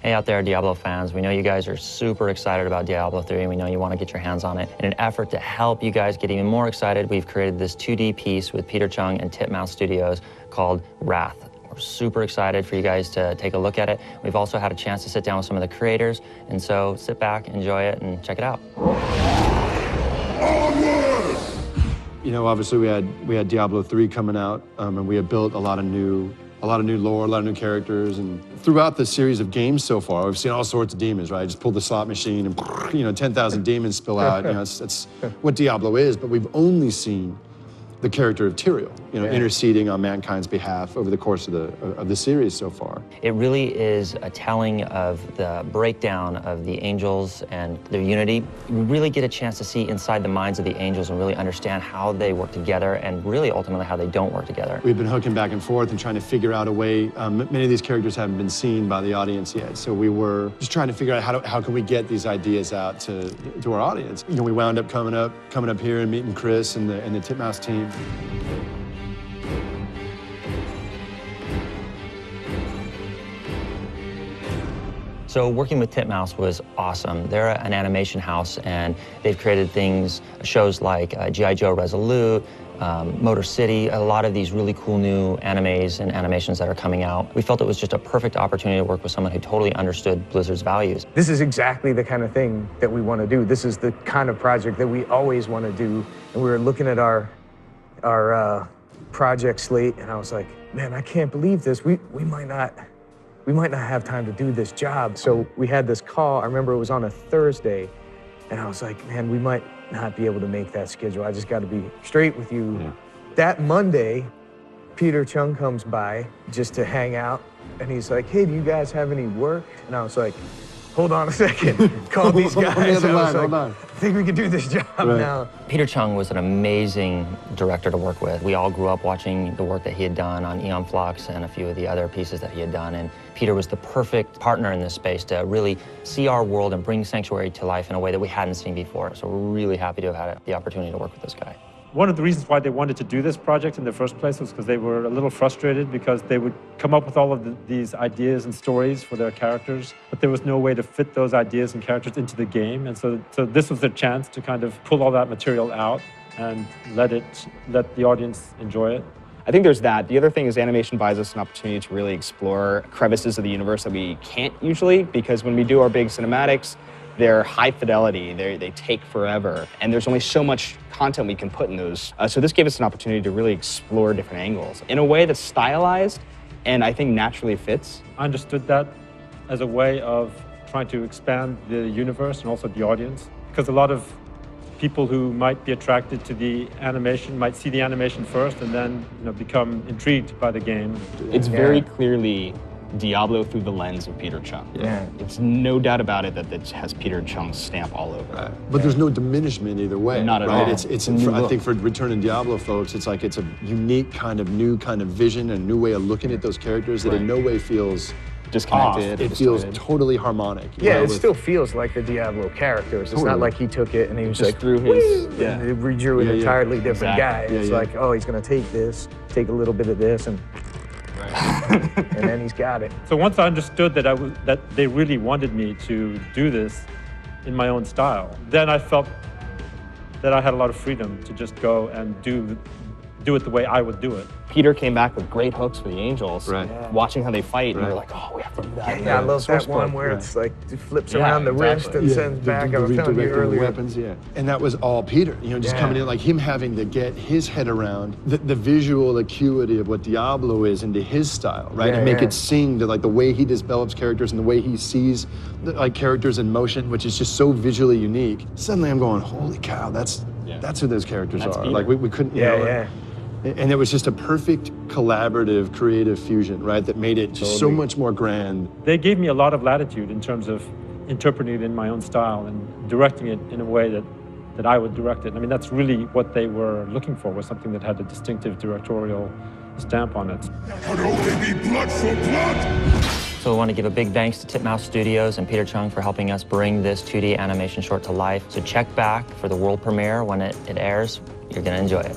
Hey out there, Diablo fans. We know you guys are super excited about Diablo 3, and we know you want to get your hands on it. In an effort to help you guys get even more excited, we've created this 2D piece with Peter Chung and Titmouse Studios called Wrath. We're super excited for you guys to take a look at it. We've also had a chance to sit down with some of the creators, and so sit back, enjoy it, and check it out. You know, obviously we had Diablo 3 coming out, and we had built a lot of new lore, a lot of new characters, and throughout the series of games so far, we've seen all sorts of demons, right? Just pull the slot machine and, you know, 10,000 demons spill out. You know, it's what Diablo is, but we've only seen the character of Tyrael, you know, interceding on mankind's behalf over the course of the series so far. It really is a telling of the breakdown of the angels and their unity. We really get a chance to see inside the minds of the angels and really understand how they work together and really ultimately how they don't work together. We've been hooking back and forth and trying to figure out a way. Many of these characters haven't been seen by the audience yet, so we were just trying to figure out how can we get these ideas out to our audience. You know, we wound up coming up here and meeting Chris and the Titmouse team. So working with Titmouse was awesome. They're an animation house, and they've created shows like G.I. Joe Resolute, Motor City, a lot of these really cool new animes and animations that are coming out. We felt it was just a perfect opportunity to work with someone who totally understood Blizzard's values. This is exactly the kind of thing that we want to do. This is the kind of project that we always want to do. And we were looking at our project slate, and I was like, man, I can't believe this. We might not have time to do this job. So we had this call. I remember it was on a Thursday, and I was like, man, we might not be able to make that schedule. I just got to be straight with you. Yeah. That Monday, Peter Chung comes by just to hang out, and he's like, hey, do you guys have any work? And I was like, hold on a second. Call these guys. I think we can do this job now. Peter Chung was an amazing director to work with. We all grew up watching the work that he had done on Aeon Flux and a few of the other pieces that he had done. And Peter was the perfect partner in this space to really see our world and bring Sanctuary to life in a way that we hadn't seen before. So we're really happy to have had the opportunity to work with this guy. One of the reasons why they wanted to do this project in the first place was because they were a little frustrated because they would come up with all of these ideas and stories for their characters, but there was no way to fit those ideas and characters into the game. And so this was their chance to kind of pull all that material out and let the audience enjoy it. I think there's that. The other thing is animation buys us an opportunity to really explore crevices of the universe that we can't usually, because when we do our big cinematics, they're high fidelity, they take forever, and there's only so much content we can put in those. So this gave us an opportunity to really explore different angles in a way that's stylized and I think naturally fits. I understood that as a way of trying to expand the universe and also the audience, because a lot of people who might be attracted to the animation might see the animation first and then become intrigued by the game. It's very clearly Diablo through the lens of Peter Chung. Yeah. It's no doubt about it that it has Peter Chung's stamp all over it. But there's no diminishment either way. Not at all. It's I think for Return in Diablo folks, it's like it's a unique new kind of vision, a new way of looking at those characters that in no way feels disconnected. It feels totally harmonic. Yeah, it still feels like the Diablo characters. It's not like he took it and he was just like, threw his, and he redrew an entirely different guy. It's like, oh, he's gonna take a little bit of this, and and then he's got it. So once I understood that they really wanted me to do this in my own style, then I felt that I had a lot of freedom to just go and do it the way I would do it. Peter came back with great hooks for the angels. Watching how they fight, and you're like, oh, we have to do that. Yeah, I love that one where it's like it flips around the wrist and sends back. I was telling you earlier. Weapons, and that was all Peter. You know, just coming in, like him having to get his head around the visual acuity of what Diablo is into his style, right? And make it sing to like the way he develops characters and the way he sees like characters in motion, which is just so visually unique. Suddenly, I'm going, holy cow, that's who those characters are. Peter. Like we couldn't. And it was just a perfect collaborative, creative fusion, right? That made it just so much more grand. They gave me a lot of latitude in terms of interpreting it in my own style and directing it in a way that I would direct it. I mean, that's really what they were looking for, was something that had a distinctive directorial stamp on it. That could only be blood for blood! So I want to give a big thanks to Titmouse Studios and Peter Chung for helping us bring this 2D animation short to life. So check back for the world premiere when it airs. You're going to enjoy it.